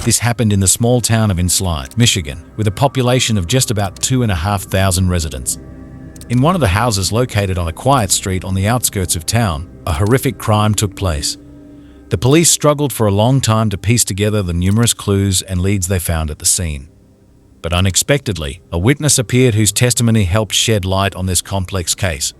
This happened in the small town of Ensley, Michigan, with a population of just about 2,500 residents. In one of the houses located on a quiet street on the outskirts of town, a horrific crime took place. The police struggled for a long time to piece together the numerous clues and leads they found at the scene. But unexpectedly, a witness appeared whose testimony helped shed light on this complex case.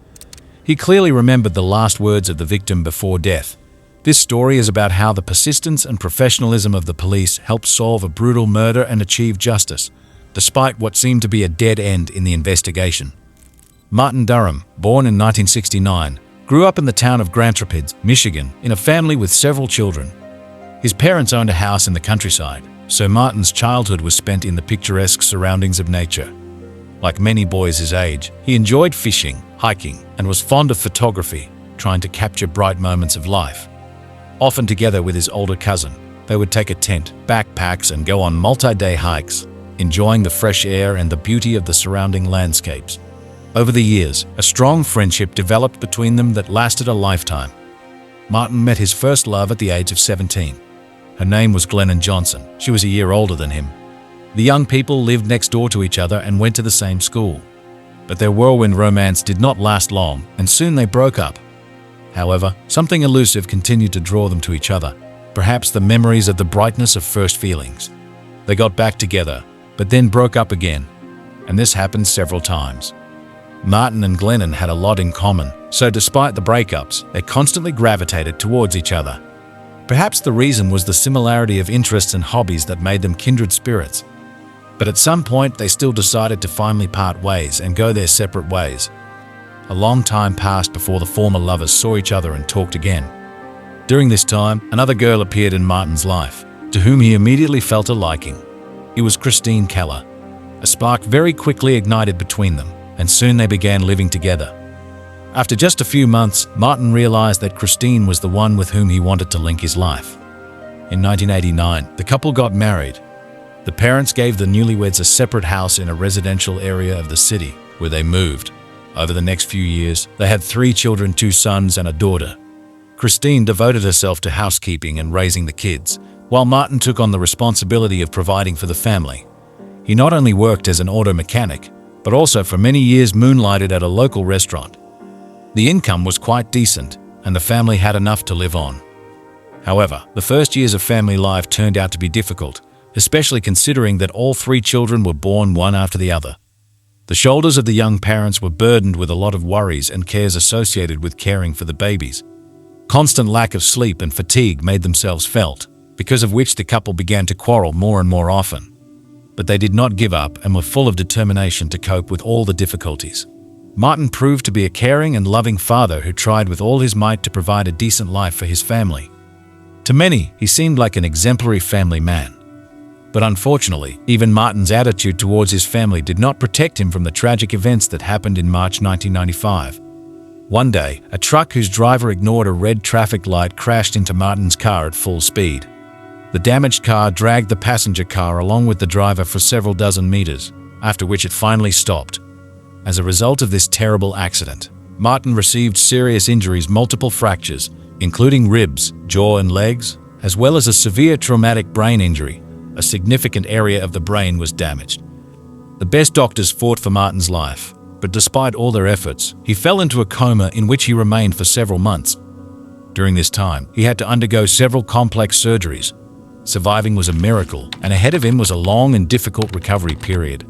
He clearly remembered the last words of the victim before death. This story is about how the persistence and professionalism of the police helped solve a brutal murder and achieve justice, despite what seemed to be a dead end in the investigation. Martin Durham, born in 1969, grew up in the town of Grantrapids, Michigan, in a family with several children. His parents owned a house in the countryside, so Martin's childhood was spent in the picturesque surroundings of nature. Like many boys his age, he enjoyed fishing, hiking, and was fond of photography, trying to capture bright moments of life. Often together with his older cousin, they would take a tent, backpacks, and go on multi-day hikes, enjoying the fresh air and the beauty of the surrounding landscapes. Over the years, a strong friendship developed between them that lasted a lifetime. Martin met his first love at the age of 17. Her name was Glenna Johnson. She was a year older than him. The young people lived next door to each other and went to the same school. But their whirlwind romance did not last long, and soon they broke up. However, something elusive continued to draw them to each other, perhaps the memories of the brightness of first feelings. They got back together, but then broke up again, and this happened several times. Martin and Glenna had a lot in common, so despite the breakups, they constantly gravitated towards each other. Perhaps the reason was the similarity of interests and hobbies that made them kindred spirits. But at some point, they still decided to finally part ways and go their separate ways. A long time passed before the former lovers saw each other and talked again. During this time, another girl appeared in Martin's life, to whom he immediately felt a liking. It was Christine Keller. A spark very quickly ignited between them, and soon they began living together. After just a few months, Martin realized that Christine was the one with whom he wanted to link his life. In 1989, the couple got married. The parents gave the newlyweds a separate house in a residential area of the city, where they moved. Over the next few years, they had 3 children, 2 sons and a daughter. Christine devoted herself to housekeeping and raising the kids, while Martin took on the responsibility of providing for the family. He not only worked as an auto mechanic, but also for many years moonlighted at a local restaurant. The income was quite decent, and the family had enough to live on. However, the first years of family life turned out to be difficult, especially considering that all 3 children were born one after the other. The shoulders of the young parents were burdened with a lot of worries and cares associated with caring for the babies. Constant lack of sleep and fatigue made themselves felt, because of which the couple began to quarrel more and more often. But they did not give up and were full of determination to cope with all the difficulties. Martin proved to be a caring and loving father who tried with all his might to provide a decent life for his family. To many, he seemed like an exemplary family man. But unfortunately, even Martin's attitude towards his family did not protect him from the tragic events that happened in March 1995. One day, a truck whose driver ignored a red traffic light crashed into Martin's car at full speed. The damaged car dragged the passenger car along with the driver for several dozen meters, after which it finally stopped. As a result of this terrible accident, Martin received serious injuries, multiple fractures, including ribs, jaw and legs, as well as a severe traumatic brain injury. A significant area of the brain was damaged. The best doctors fought for Martin's life, but despite all their efforts, he fell into a coma in which he remained for several months. During this time, he had to undergo several complex surgeries. Surviving was a miracle, and ahead of him was a long and difficult recovery period.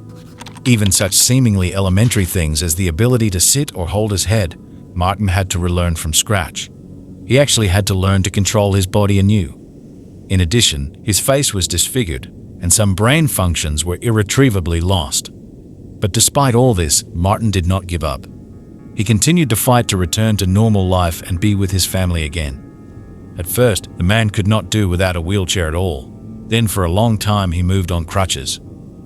Even such seemingly elementary things as the ability to sit or hold his head, Martin had to relearn from scratch. He actually had to learn to control his body anew. In addition, his face was disfigured, and some brain functions were irretrievably lost. But despite all this, Martin did not give up. He continued to fight to return to normal life and be with his family again. At first, the man could not do without a wheelchair at all. Then for a long time he moved on crutches.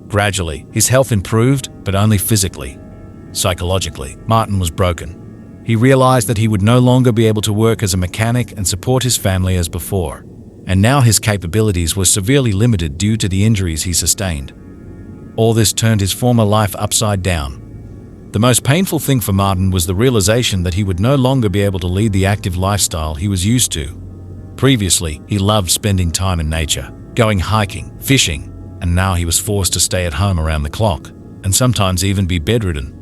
Gradually, his health improved, but only physically. Psychologically, Martin was broken. He realized that he would no longer be able to work as a mechanic and support his family as before. And now his capabilities were severely limited due to the injuries he sustained. All this turned his former life upside down. The most painful thing for Martin was the realization that he would no longer be able to lead the active lifestyle he was used to. Previously, he loved spending time in nature, going hiking, fishing, and now he was forced to stay at home around the clock, and sometimes even be bedridden.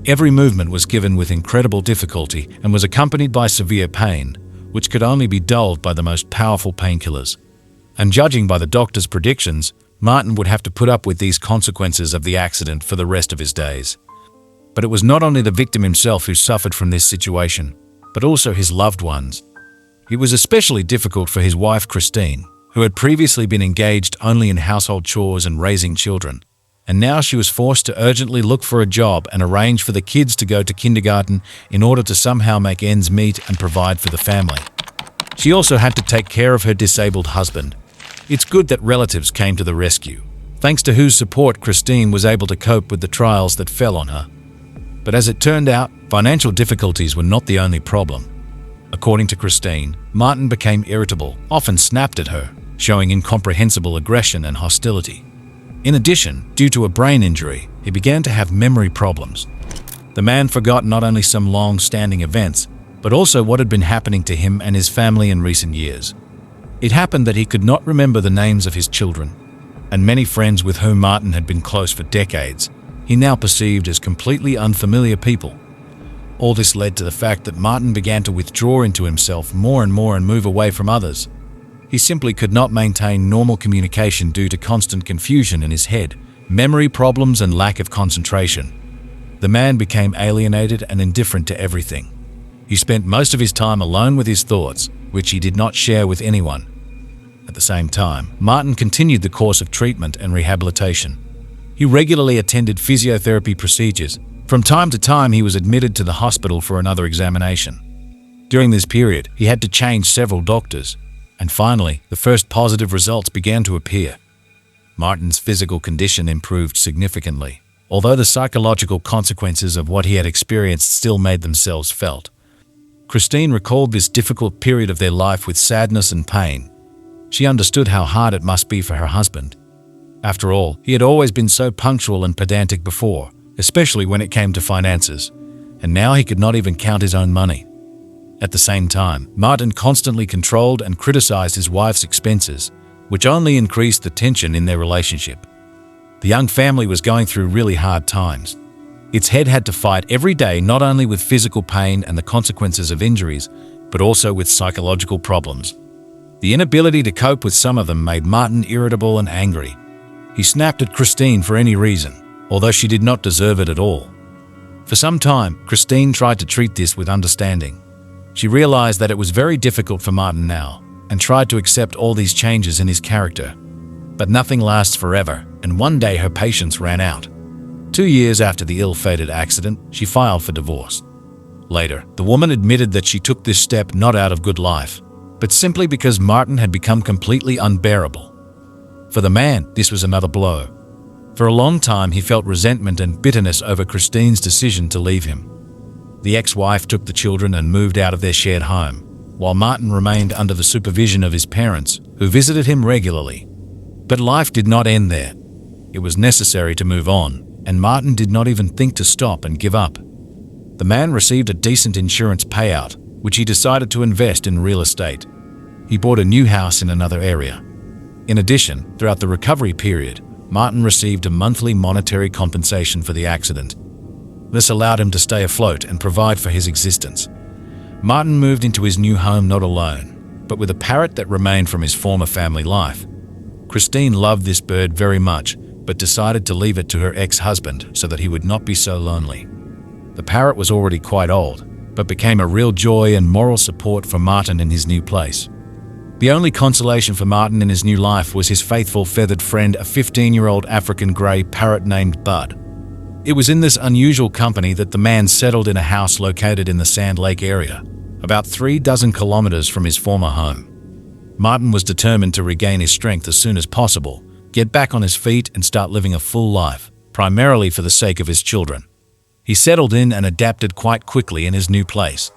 Every movement was given with incredible difficulty and was accompanied by severe pain, which could only be dulled by the most powerful painkillers. And judging by the doctor's predictions, Martin would have to put up with these consequences of the accident for the rest of his days. But it was not only the victim himself who suffered from this situation, but also his loved ones. It was especially difficult for his wife Christine, who had previously been engaged only in household chores and raising children. And now she was forced to urgently look for a job and arrange for the kids to go to kindergarten in order to somehow make ends meet and provide for the family. She also had to take care of her disabled husband. It's good that relatives came to the rescue, thanks to whose support Christine was able to cope with the trials that fell on her. But as it turned out, financial difficulties were not the only problem. According to Christine, Martin became irritable, often snapped at her, showing incomprehensible aggression and hostility. In addition, due to a brain injury, he began to have memory problems. The man forgot not only some long-standing events, but also what had been happening to him and his family in recent years. It happened that he could not remember the names of his children, and many friends with whom Martin had been close for decades, he now perceived as completely unfamiliar people. All this led to the fact that Martin began to withdraw into himself more and more and move away from others. He simply could not maintain normal communication due to constant confusion in his head, memory problems, and lack of concentration. The man became alienated and indifferent to everything. He spent most of his time alone with his thoughts, which he did not share with anyone. At the same time, Martin continued the course of treatment and rehabilitation. He regularly attended physiotherapy procedures. From time to time, he was admitted to the hospital for another examination. During this period, he had to change several doctors. And finally, the first positive results began to appear. Martin's physical condition improved significantly, although the psychological consequences of what he had experienced still made themselves felt. Christine recalled this difficult period of their life with sadness and pain. She understood how hard it must be for her husband. After all, he had always been so punctual and pedantic before, especially when it came to finances, and now he could not even count his own money. At the same time, Martin constantly controlled and criticized his wife's expenses, which only increased the tension in their relationship. The young family was going through really hard times. Its head had to fight every day not only with physical pain and the consequences of injuries, but also with psychological problems. The inability to cope with some of them made Martin irritable and angry. He snapped at Christine for any reason, although she did not deserve it at all. For some time, Christine tried to treat this with understanding. She realized that it was very difficult for Martin now, and tried to accept all these changes in his character. But nothing lasts forever, and one day her patience ran out. 2 years after the ill-fated accident, she filed for divorce. Later, the woman admitted that she took this step not out of good life, but simply because Martin had become completely unbearable. For the man, this was another blow. For a long time, he felt resentment and bitterness over Christine's decision to leave him. The ex-wife took the children and moved out of their shared home, while Martin remained under the supervision of his parents, who visited him regularly. But life did not end there. It was necessary to move on, and Martin did not even think to stop and give up. The man received a decent insurance payout, which he decided to invest in real estate. He bought a new house in another area. In addition, throughout the recovery period, Martin received a monthly monetary compensation for the accident. This allowed him to stay afloat and provide for his existence. Martin moved into his new home not alone, but with a parrot that remained from his former family life. Christine loved this bird very much, but decided to leave it to her ex-husband so that he would not be so lonely. The parrot was already quite old, but became a real joy and moral support for Martin in his new place. The only consolation for Martin in his new life was his faithful feathered friend, a 15-year-old African grey parrot named Bud. It was in this unusual company that the man settled in a house located in the Sand Lake area, about 36 kilometers from his former home. Martin was determined to regain his strength as soon as possible, get back on his feet and start living a full life, primarily for the sake of his children. He settled in and adapted quite quickly in his new place.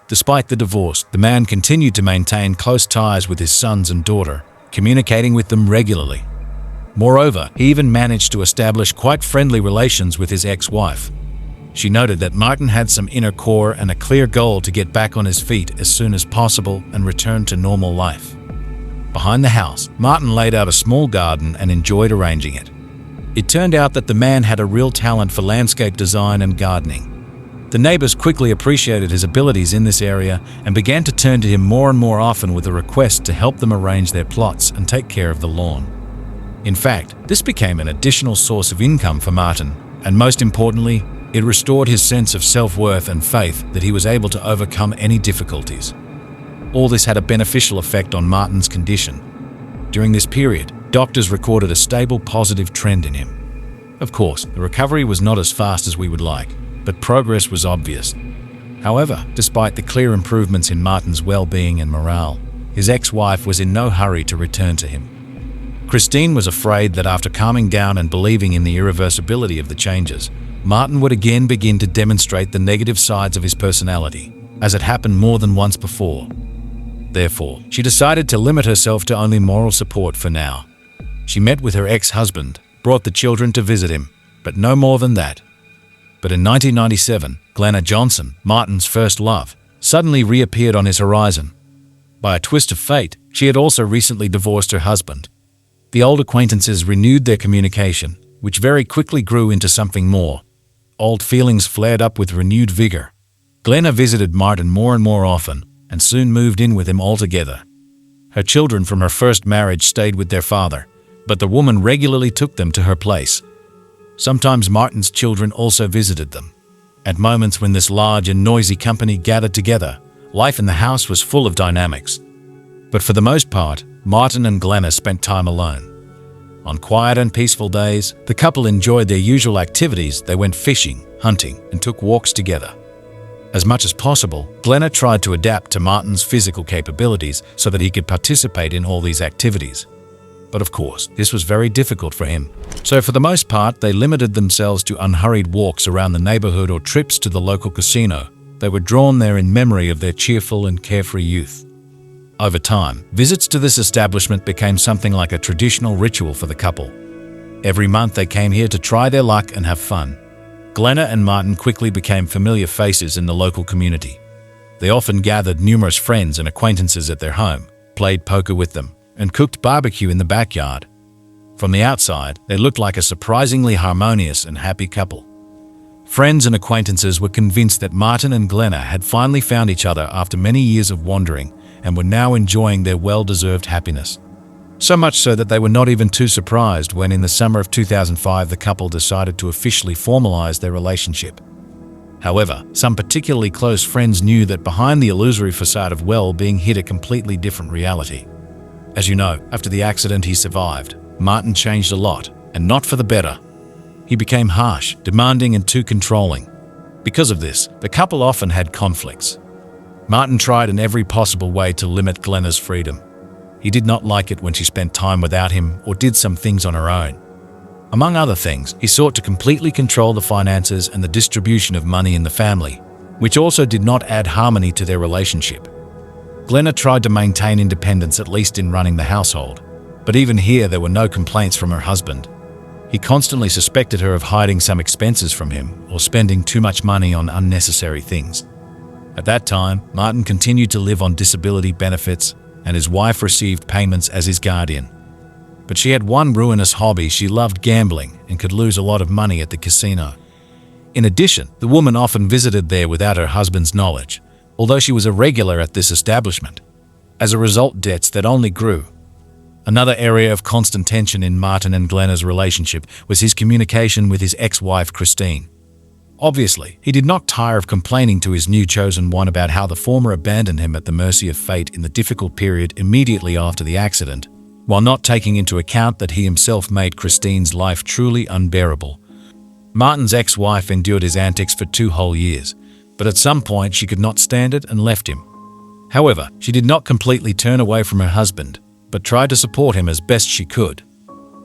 Despite the divorce, the man continued to maintain close ties with his sons and daughter, communicating with them regularly. Moreover, he even managed to establish quite friendly relations with his ex-wife. She noted that Martin had some inner core and a clear goal to get back on his feet as soon as possible and return to normal life. Behind the house, Martin laid out a small garden and enjoyed arranging it. It turned out that the man had a real talent for landscape design and gardening. The neighbors quickly appreciated his abilities in this area and began to turn to him more and more often with a request to help them arrange their plots and take care of the lawn. In fact, this became an additional source of income for Martin, and most importantly, it restored his sense of self-worth and faith that he was able to overcome any difficulties. All this had a beneficial effect on Martin's condition. During this period, doctors recorded a stable, positive trend in him. Of course, the recovery was not as fast as we would like, but progress was obvious. However, despite the clear improvements in Martin's well-being and morale, his ex-wife was in no hurry to return to him. Christine was afraid that after calming down and believing in the irreversibility of the changes, Martin would again begin to demonstrate the negative sides of his personality, as had happened more than once before. Therefore, she decided to limit herself to only moral support for now. She met with her ex-husband, brought the children to visit him, but no more than that. But in 1997, Glenna Johnson, Martin's first love, suddenly reappeared on his horizon. By a twist of fate, she had also recently divorced her husband. The old acquaintances renewed their communication, which very quickly grew into something more. Old feelings flared up with renewed vigor. Glenna visited Martin more and more often, and soon moved in with him altogether. Her children from her first marriage stayed with their father, but the woman regularly took them to her place. Sometimes Martin's children also visited them. At moments when this large and noisy company gathered together, life in the house was full of dynamics. But for the most part, Martin and Glenna spent time alone. On quiet and peaceful days, the couple enjoyed their usual activities. They went fishing, hunting, and took walks together. As much as possible, Glenna tried to adapt to Martin's physical capabilities so that he could participate in all these activities. But of course, this was very difficult for him. So for the most part, they limited themselves to unhurried walks around the neighborhood or trips to the local casino. They were drawn there in memory of their cheerful and carefree youth. Over time, visits to this establishment became something like a traditional ritual for the couple. Every month they came here to try their luck and have fun. Glenna and Martin quickly became familiar faces in the local community. They often gathered numerous friends and acquaintances at their home, played poker with them, and cooked barbecue in the backyard. From the outside, they looked like a surprisingly harmonious and happy couple. Friends and acquaintances were convinced that Martin and Glenna had finally found each other after many years of wandering and were now enjoying their well-deserved happiness. So much so that they were not even too surprised when in the summer of 2005 the couple decided to officially formalize their relationship. However, some particularly close friends knew that behind the illusory facade of well-being hid a completely different reality. As you know, after the accident he survived, Martin changed a lot, and not for the better. He became harsh, demanding, and too controlling. Because of this, the couple often had conflicts. Martin tried in every possible way to limit Glenna's freedom. He did not like it when she spent time without him or did some things on her own. Among other things, he sought to completely control the finances and the distribution of money in the family, which also did not add harmony to their relationship. Glenna tried to maintain independence, at least in running the household, but even here there were no complaints from her husband. He constantly suspected her of hiding some expenses from him or spending too much money on unnecessary things. At that time, Martin continued to live on disability benefits, and his wife received payments as his guardian. But she had one ruinous hobby: she loved gambling and could lose a lot of money at the casino. In addition, the woman often visited there without her husband's knowledge, although she was a regular at this establishment. As a result, debts that only grew. Another area of constant tension in Martin and Glenna's relationship was his communication with his ex-wife Christine. Obviously, he did not tire of complaining to his new chosen one about how the former abandoned him at the mercy of fate in the difficult period immediately after the accident, while not taking into account that he himself made Christine's life truly unbearable. Martin's ex-wife endured his antics for 2 whole years, but at some point she could not stand it and left him. However, she did not completely turn away from her husband, but tried to support him as best she could.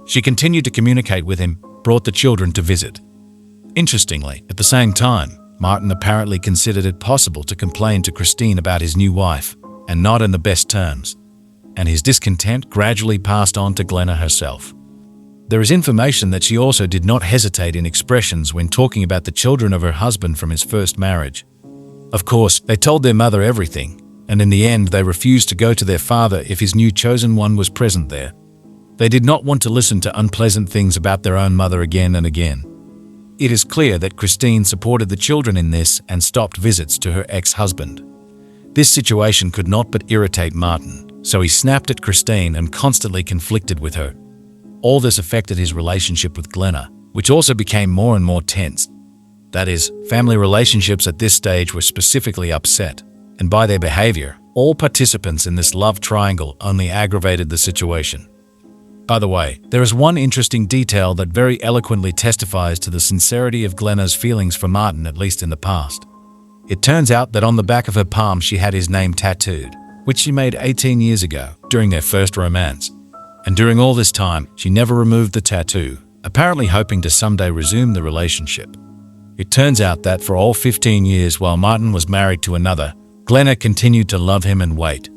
She continued to communicate with him, brought the children to visit. Interestingly, at the same time, Martin apparently considered it possible to complain to Christine about his new wife, and not in the best terms, and his discontent gradually passed on to Glenna herself. There is information that she also did not hesitate in expressions when talking about the children of her husband from his first marriage. Of course, they told their mother everything, and in the end they refused to go to their father if his new chosen one was present there. They did not want to listen to unpleasant things about their own mother again and again. It is clear that Christine supported the children in this and stopped visits to her ex-husband. This situation could not but irritate Martin, so he snapped at Christine and constantly conflicted with her. All this affected his relationship with Glenna, which also became more and more tense. That is, family relationships at this stage were specifically upset, and by their behavior, all participants in this love triangle only aggravated the situation. By the way, there is one interesting detail that very eloquently testifies to the sincerity of Glenna's feelings for Martin, at least in the past. It turns out that on the back of her palm she had his name tattooed, which she made 18 years ago during their first romance. And during all this time, she never removed the tattoo, apparently hoping to someday resume the relationship. It turns out that for all 15 years while Martin was married to another, Glenna continued to love him and wait.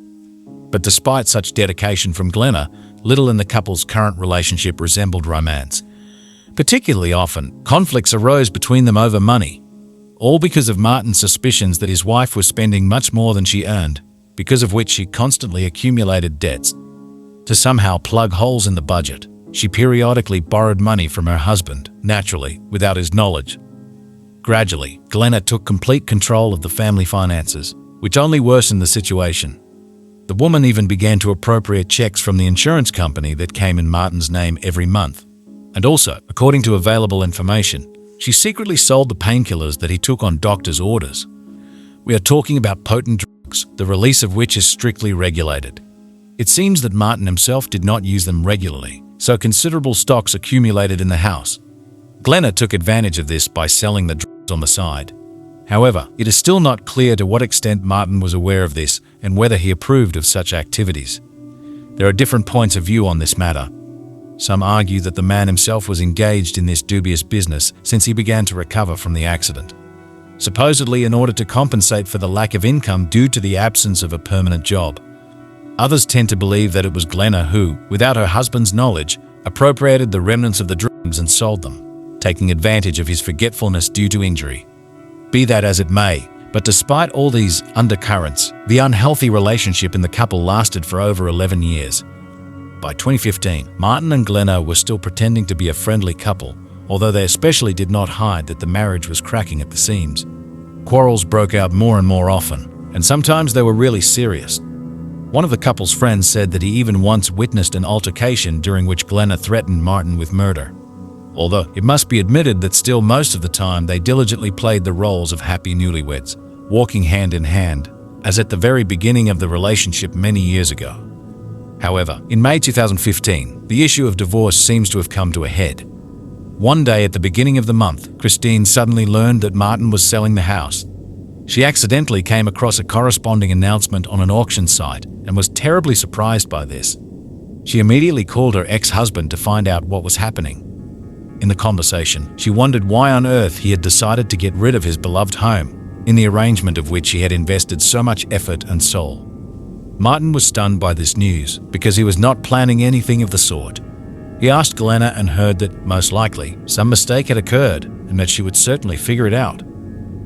But despite such dedication from Glenna, little in the couple's current relationship resembled romance. Particularly often, conflicts arose between them over money, all because of Martin's suspicions that his wife was spending much more than she earned, because of which she constantly accumulated debts. To somehow plug holes in the budget, she periodically borrowed money from her husband, naturally, without his knowledge. Gradually, Glenna took complete control of the family finances, which only worsened the situation. The woman even began to appropriate checks from the insurance company that came in Martin's name every month. And also, according to available information, she secretly sold the painkillers that he took on doctor's orders. We are talking about potent drugs, the release of which is strictly regulated. It seems that Martin himself did not use them regularly, so considerable stocks accumulated in the house. Glenna took advantage of this by selling the drugs on the side. However, it is still not clear to what extent Martin was aware of this and whether he approved of such activities. There are different points of view on this matter. Some argue that the man himself was engaged in this dubious business since he began to recover from the accident, supposedly in order to compensate for the lack of income due to the absence of a permanent job. Others tend to believe that it was Glenna who, without her husband's knowledge, appropriated the remnants of the drugs and sold them, taking advantage of his forgetfulness due to injury. Be that as it may, but despite all these undercurrents, the unhealthy relationship in the couple lasted for over 11 years. By 2015, Martin and Glenna were still pretending to be a friendly couple, although they especially did not hide that the marriage was cracking at the seams. Quarrels broke out more and more often, and sometimes they were really serious. One of the couple's friends said that he even once witnessed an altercation during which Glenna threatened Martin with murder. Although it must be admitted that still most of the time they diligently played the roles of happy newlyweds, walking hand in hand, as at the very beginning of the relationship many years ago. However, in May 2015, the issue of divorce seems to have come to a head. One day at the beginning of the month, Christine suddenly learned that Martin was selling the house. She accidentally came across a corresponding announcement on an auction site and was terribly surprised by this. She immediately called her ex-husband to find out what was happening. In the conversation, she wondered why on earth he had decided to get rid of his beloved home, in the arrangement of which he had invested so much effort and soul. Martin was stunned by this news because he was not planning anything of the sort. He asked Glenna and heard that, most likely, some mistake had occurred and that she would certainly figure it out.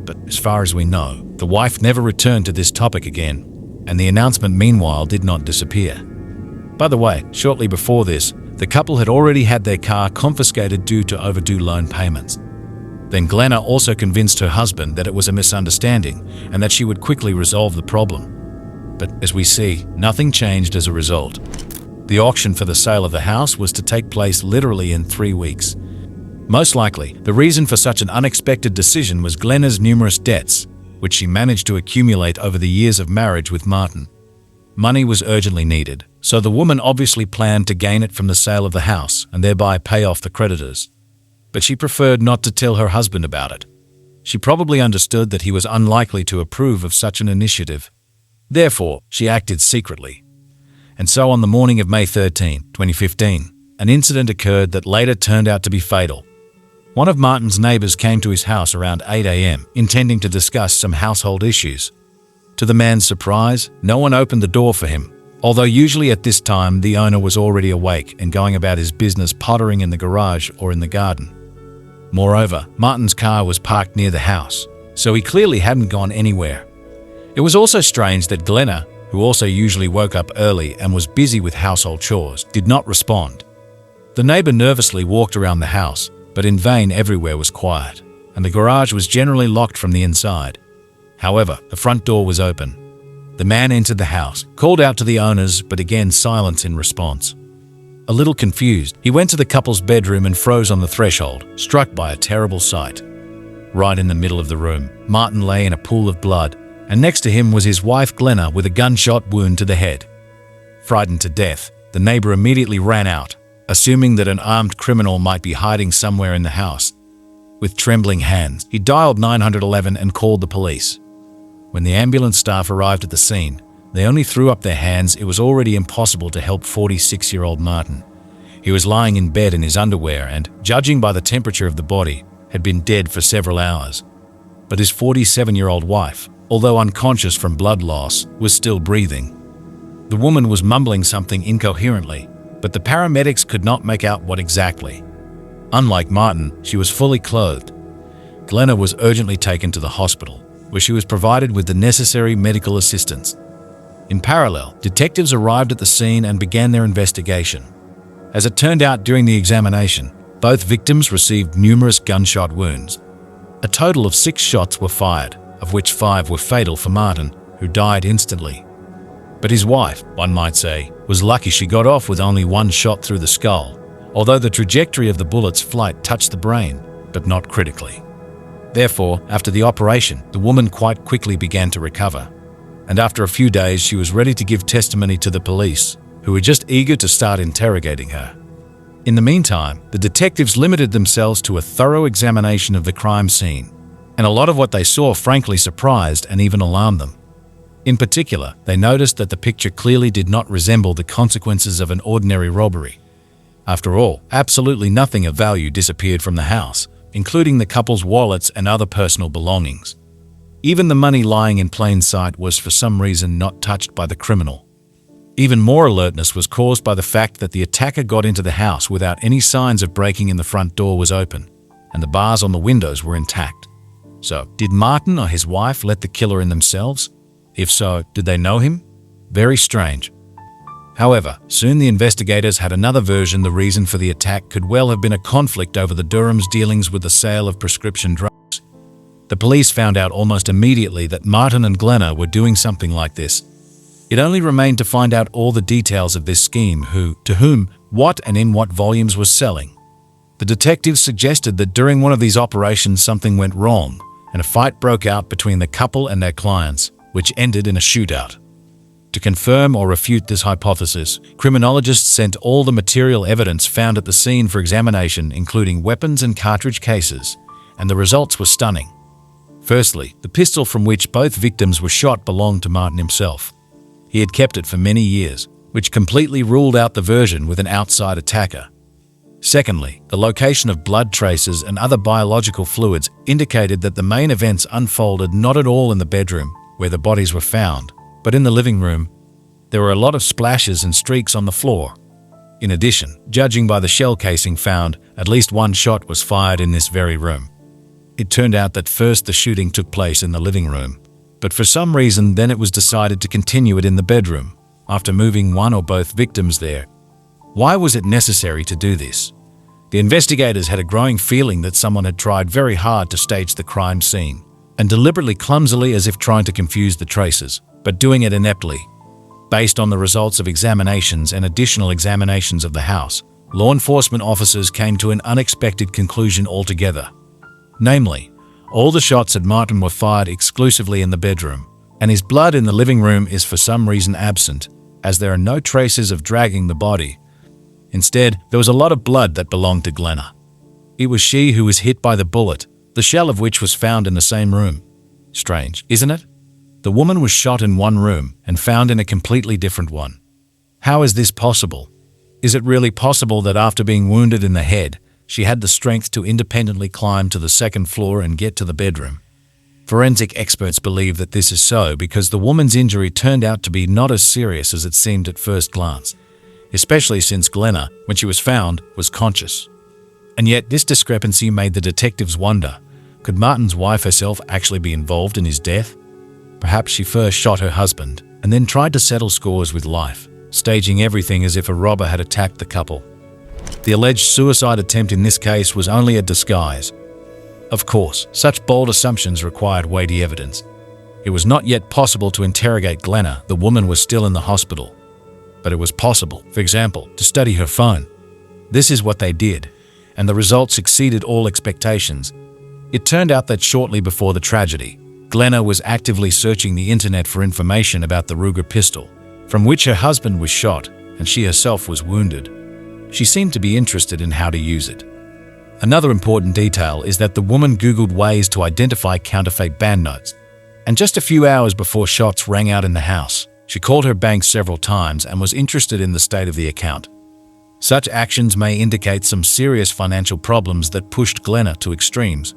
But as far as we know, the wife never returned to this topic again, and the announcement meanwhile did not disappear. By the way, shortly before this, the couple had already had their car confiscated due to overdue loan payments. Then Glenna also convinced her husband that it was a misunderstanding and that she would quickly resolve the problem. But as we see, nothing changed as a result. The auction for the sale of the house was to take place literally in 3 weeks. Most likely, the reason for such an unexpected decision was Glenna's numerous debts, which she managed to accumulate over the years of marriage with Martin. Money was urgently needed, so the woman obviously planned to gain it from the sale of the house and thereby pay off the creditors. But she preferred not to tell her husband about it. She probably understood that he was unlikely to approve of such an initiative. Therefore, she acted secretly. And so on the morning of May 13, 2015, an incident occurred that later turned out to be fatal. One of Martin's neighbors came to his house around 8 a.m., intending to discuss some household issues. To the man's surprise, no one opened the door for him, although usually at this time the owner was already awake and going about his business pottering in the garage or in the garden. Moreover, Martin's car was parked near the house, so he clearly hadn't gone anywhere. It was also strange that Glenna, who also usually woke up early and was busy with household chores, did not respond. The neighbor nervously walked around the house, but in vain. Everywhere was quiet, and the garage was generally locked from the inside. However, the front door was open. The man entered the house, called out to the owners, but again silence in response. A little confused, he went to the couple's bedroom and froze on the threshold, struck by a terrible sight. Right in the middle of the room, Martin lay in a pool of blood, and next to him was his wife Glenna with a gunshot wound to the head. Frightened to death, the neighbor immediately ran out, assuming that an armed criminal might be hiding somewhere in the house. With trembling hands, he dialed 911 and called the police. When the ambulance staff arrived at the scene, they only threw up their hands. It was already impossible to help 46-year-old Martin. He was lying in bed in his underwear and, judging by the temperature of the body, had been dead for several hours. But his 47-year-old wife, although unconscious from blood loss, was still breathing. The woman was mumbling something incoherently, but the paramedics could not make out what exactly. Unlike Martin, she was fully clothed. Glenna was urgently taken to the hospital, where she was provided with the necessary medical assistance. In parallel, detectives arrived at the scene and began their investigation. As it turned out during the examination, both victims received numerous gunshot wounds. A total of 6 shots were fired, of which 5 were fatal for Martin, who died instantly. But his wife, one might say, was lucky she got off with only 1 shot through the skull, although the trajectory of the bullet's flight touched the brain, but not critically. Therefore, after the operation, the woman quite quickly began to recover, and after a few days she was ready to give testimony to the police, who were just eager to start interrogating her. In the meantime, the detectives limited themselves to a thorough examination of the crime scene, and a lot of what they saw frankly surprised and even alarmed them. In particular, they noticed that the picture clearly did not resemble the consequences of an ordinary robbery. After all, absolutely nothing of value disappeared from the house, including the couple's wallets and other personal belongings. Even the money lying in plain sight was for some reason not touched by the criminal. Even more alertness was caused by the fact that the attacker got into the house without any signs of breaking in. The front door was open, and the bars on the windows were intact. So, did Martin or his wife let the killer in themselves? If so, did they know him? Very strange. However, soon the investigators had another version. The reason for the attack could well have been a conflict over the Durhams' dealings with the sale of prescription drugs. The police found out almost immediately that Martin and Glenna were doing something like this. It only remained to find out all the details of this scheme, who, to whom, what and in what volumes was selling. The detectives suggested that during one of these operations something went wrong, and a fight broke out between the couple and their clients, which ended in a shootout. To confirm or refute this hypothesis, criminologists sent all the material evidence found at the scene for examination, including weapons and cartridge cases, and the results were stunning. Firstly, the pistol from which both victims were shot belonged to Martin himself. He had kept it for many years, which completely ruled out the version with an outside attacker. Secondly, the location of blood traces and other biological fluids indicated that the main events unfolded not at all in the bedroom, where the bodies were found, but in the living room. There were a lot of splashes and streaks on the floor. In addition, judging by the shell casing found, at least 1 shot was fired in this very room. It turned out that first the shooting took place in the living room, but for some reason then it was decided to continue it in the bedroom, after moving one or both victims there. Why was it necessary to do this? The investigators had a growing feeling that someone had tried very hard to stage the crime scene, and deliberately clumsily, as if trying to confuse the traces, but doing it ineptly. Based on the results of examinations and additional examinations of the house, law enforcement officers came to an unexpected conclusion altogether. Namely, all the shots at Martin were fired exclusively in the bedroom, and his blood in the living room is for some reason absent, as there are no traces of dragging the body. Instead, there was a lot of blood that belonged to Glenna. It was she who was hit by the bullet, the shell of which was found in the same room. Strange, isn't it? The woman was shot in one room and found in a completely different one. How is this possible? Is it really possible that after being wounded in the head, she had the strength to independently climb to the second floor and get to the bedroom? Forensic experts believe that this is so because the woman's injury turned out to be not as serious as it seemed at first glance, especially since Glenna, when she was found, was conscious. And yet this discrepancy made the detectives wonder, could Martin's wife herself actually be involved in his death? Perhaps she first shot her husband and then tried to settle scores with life, staging everything as if a robber had attacked the couple. The alleged suicide attempt in this case was only a disguise. Of course, such bold assumptions required weighty evidence. It was not yet possible to interrogate Glenna. The woman was still in the hospital. But it was possible, for example, to study her phone. This is what they did, and the results exceeded all expectations. It turned out that shortly before the tragedy, Glenna was actively searching the internet for information about the Ruger pistol, from which her husband was shot and she herself was wounded. She seemed to be interested in how to use it. Another important detail is that the woman Googled ways to identify counterfeit banknotes, and just a few hours before shots rang out in the house, she called her bank several times and was interested in the state of the account. Such actions may indicate some serious financial problems that pushed Glenna to extremes.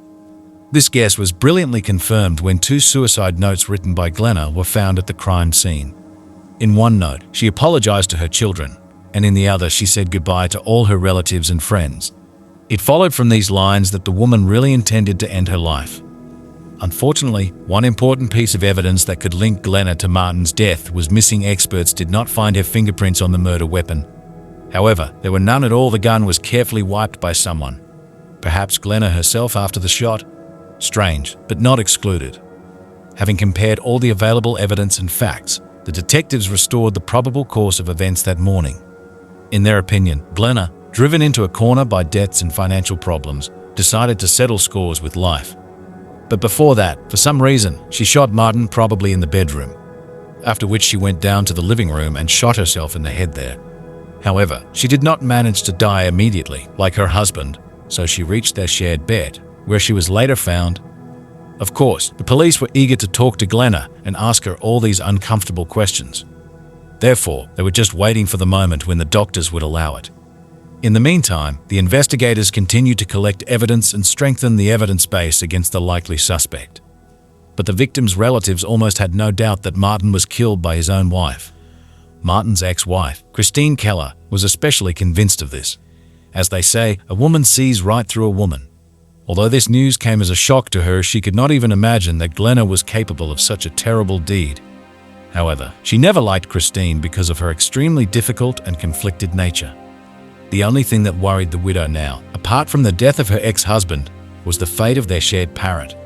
This guess was brilliantly confirmed when 2 suicide notes written by Glenna were found at the crime scene. In one note, she apologized to her children, and in the other she said goodbye to all her relatives and friends. It followed from these lines that the woman really intended to end her life. Unfortunately, one important piece of evidence that could link Glenna to Martin's death was missing. Experts did not find her fingerprints on the murder weapon. However, there were none at all. The gun was carefully wiped by someone. Perhaps Glenna herself after the shot? Strange, but not excluded. Having compared all the available evidence and facts, the detectives restored the probable course of events that morning. In their opinion, Glenna, driven into a corner by debts and financial problems, decided to settle scores with life. But before that, for some reason, she shot Martin, probably in the bedroom, after which she went down to the living room and shot herself in the head there. However, she did not manage to die immediately, like her husband, so she reached their shared bed, where she was later found. Of course, the police were eager to talk to Glenna and ask her all these uncomfortable questions. Therefore, they were just waiting for the moment when the doctors would allow it. In the meantime, the investigators continued to collect evidence and strengthen the evidence base against the likely suspect. But the victim's relatives almost had no doubt that Martin was killed by his own wife. Martin's ex-wife, Christine Keller, was especially convinced of this. As they say, a woman sees right through a woman. Although this news came as a shock to her, she could not even imagine that Glenna was capable of such a terrible deed. However, she never liked Christine because of her extremely difficult and conflicted nature. The only thing that worried the widow now, apart from the death of her ex-husband, was the fate of their shared Parrot.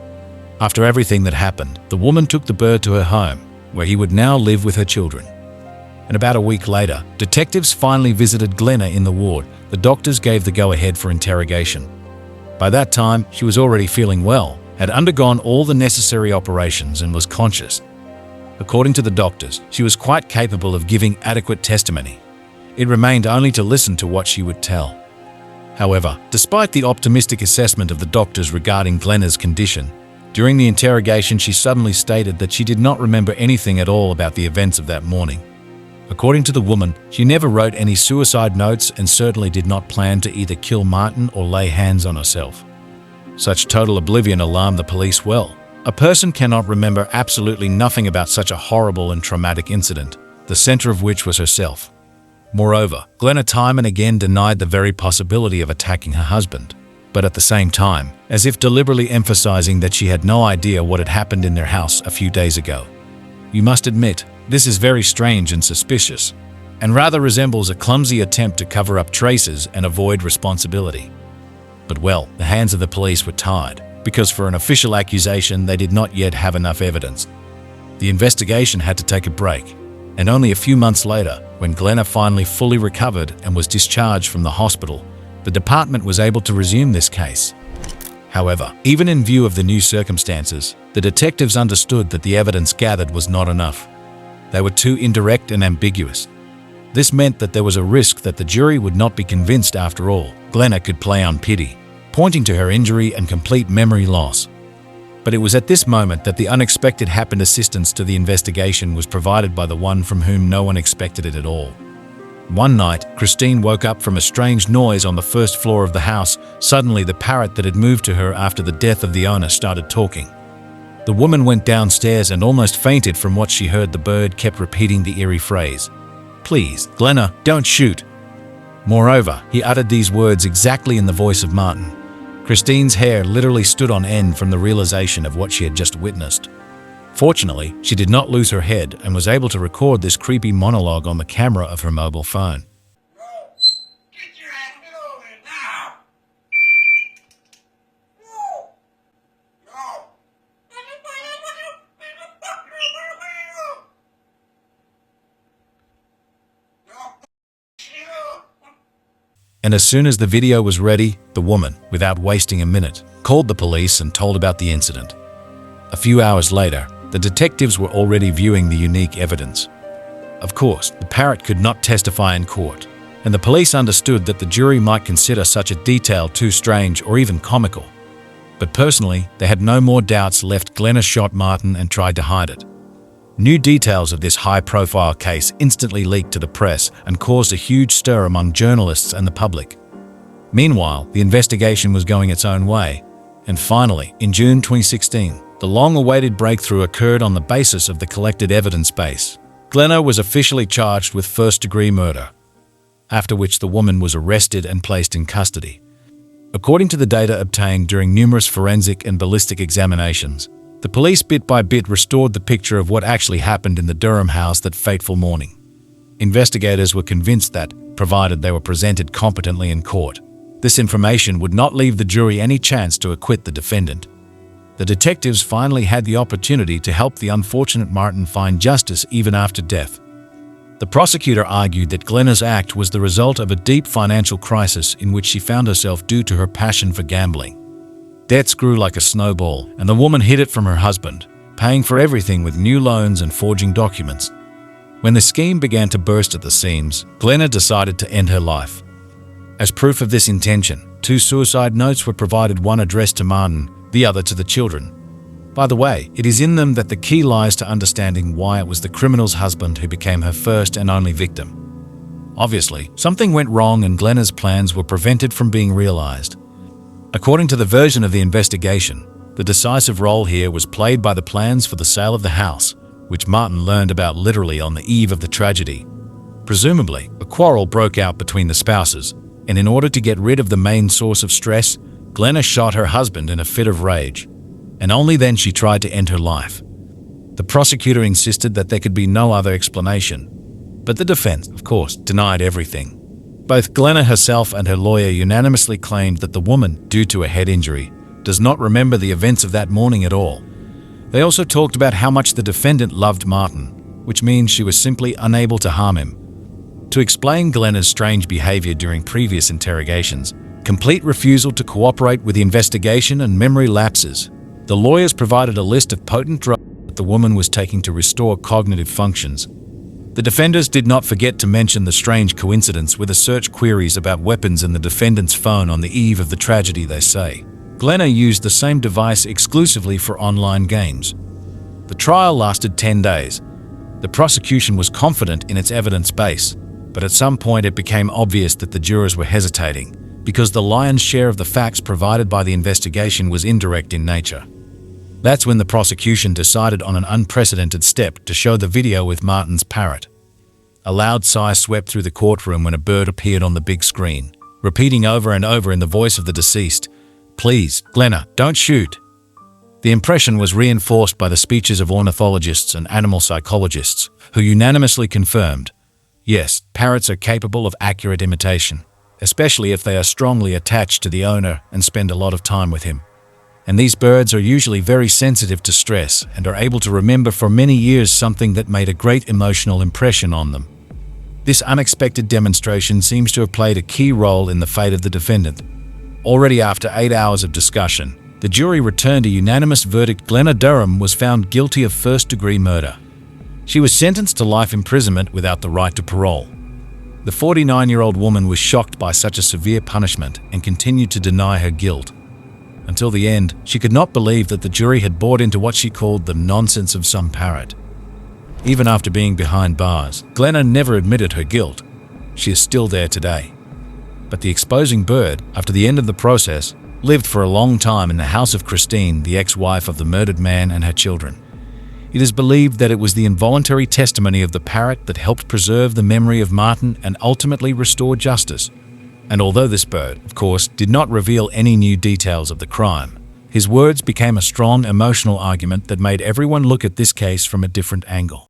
After everything that happened, the woman took the bird to her home, where he would now live with her children. And about a week later, detectives finally visited Glenna in the ward. The doctors gave the go-ahead for interrogation. By that time, she was already feeling well, had undergone all the necessary operations and was conscious. According to the doctors, she was quite capable of giving adequate testimony. It remained only to listen to what she would tell. However, despite the optimistic assessment of the doctors regarding Glenna's condition, during the interrogation she suddenly stated that she did not remember anything at all about the events of that morning. According to the woman, she never wrote any suicide notes and certainly did not plan to either kill Martin or lay hands on herself. Such total oblivion alarmed the police well. A person cannot remember absolutely nothing about such a horrible and traumatic incident, the center of which was herself. Moreover, Glenna time and again denied the very possibility of attacking her husband, but at the same time, as if deliberately emphasizing that she had no idea what had happened in their house a few days ago. You must admit, this is very strange and suspicious, and rather resembles a clumsy attempt to cover up traces and avoid responsibility. But well, the hands of the police were tied, because for an official accusation they did not yet have enough evidence. The investigation had to take a break, and only a few months later, when Glenna finally fully recovered and was discharged from the hospital, the department was able to resume this case. However, even in view of the new circumstances, the detectives understood that the evidence gathered was not enough. They were too indirect and ambiguous. This meant that there was a risk that the jury would not be convinced after all. Glenna could play on pity, pointing to her injury and complete memory loss. But it was at this moment that the unexpected happened. Assistance to the investigation was provided by the one from whom no one expected it at all. One night, Christine woke up from a strange noise on the first floor of the house. Suddenly, the parrot that had moved to her after the death of the owner started talking. The woman went downstairs and almost fainted from what she heard. The bird kept repeating the eerie phrase, "Please, Glenna, don't shoot." Moreover, he uttered these words exactly in the voice of Martin. Christine's hair literally stood on end from the realization of what she had just witnessed. Fortunately, she did not lose her head and was able to record this creepy monologue on the camera of her mobile phone. Get your ass over here now! No! And as soon as the video was ready, the woman, without wasting a minute, called the police and told about the incident. A few hours later, the detectives were already viewing the unique evidence. Of course, the parrot could not testify in court, and the police understood that the jury might consider such a detail too strange or even comical. But personally, they had no more doubts left. Glenna shot Martin and tried to hide it. New details of this high-profile case instantly leaked to the press and caused a huge stir among journalists and the public. Meanwhile, the investigation was going its own way, and finally, in June 2016, the long-awaited breakthrough occurred on the basis of the collected evidence base. Glenna was officially charged with first-degree murder, after which the woman was arrested and placed in custody. According to the data obtained during numerous forensic and ballistic examinations, the police bit by bit restored the picture of what actually happened in the Durham house that fateful morning. Investigators were convinced that, provided they were presented competently in court, this information would not leave the jury any chance to acquit the defendant. The detectives finally had the opportunity to help the unfortunate Martin find justice even after death. The prosecutor argued that Glenna's act was the result of a deep financial crisis in which she found herself due to her passion for gambling. Debts grew like a snowball, and the woman hid it from her husband, paying for everything with new loans and forging documents. When the scheme began to burst at the seams, Glenna decided to end her life. As proof of this intention, 2 suicide notes were provided, one addressed to Martin, the other to the children. By the way, it is in them that the key lies to understanding why it was the criminal's husband who became her first and only victim. Obviously, something went wrong and Glenna's plans were prevented from being realized. According to the version of the investigation, the decisive role here was played by the plans for the sale of the house, which Martin learned about literally on the eve of the tragedy. Presumably, a quarrel broke out between the spouses, and in order to get rid of the main source of stress, Glenna shot her husband in a fit of rage, and only then she tried to end her life. The prosecutor insisted that there could be no other explanation, but the defense, of course, denied everything. Both Glenna herself and her lawyer unanimously claimed that the woman, due to a head injury, does not remember the events of that morning at all. They also talked about how much the defendant loved Martin, which means she was simply unable to harm him. To explain Glenna's strange behavior during previous interrogations, complete refusal to cooperate with the investigation and memory lapses, the lawyers provided a list of potent drugs that the woman was taking to restore cognitive functions. The defenders did not forget to mention the strange coincidence with the search queries about weapons in the defendant's phone on the eve of the tragedy. They say Glenna used the same device exclusively for online games. The trial lasted 10 days. The prosecution was confident in its evidence base, but at some point it became obvious that the jurors were hesitating because the lion's share of the facts provided by the investigation was indirect in nature. That's when the prosecution decided on an unprecedented step to show the video with Martin's parrot. A loud sigh swept through the courtroom when a bird appeared on the big screen, repeating over and over in the voice of the deceased, "Please, Glenna, don't shoot." The impression was reinforced by the speeches of ornithologists and animal psychologists, who unanimously confirmed, yes, parrots are capable of accurate imitation, especially if they are strongly attached to the owner and spend a lot of time with him. And these birds are usually very sensitive to stress and are able to remember for many years something that made a great emotional impression on them. This unexpected demonstration seems to have played a key role in the fate of the defendant. Already after 8 hours of discussion, the jury returned a unanimous verdict. Glenna Durham was found guilty of first-degree murder. She was sentenced to life imprisonment without the right to parole. The 49-year-old woman was shocked by such a severe punishment and continued to deny her guilt. Until the end, she could not believe that the jury had bought into what she called the nonsense of some parrot. Even after being behind bars, Glenna never admitted her guilt. She is still there today. But the exposing bird, after the end of the process, lived for a long time in the house of Christine, the ex-wife of the murdered man, and her children. It is believed that it was the involuntary testimony of the parrot that helped preserve the memory of Martin and ultimately restore justice. And although this bird, of course, did not reveal any new details of the crime, His words became a strong emotional argument that made everyone look at this case from a different angle.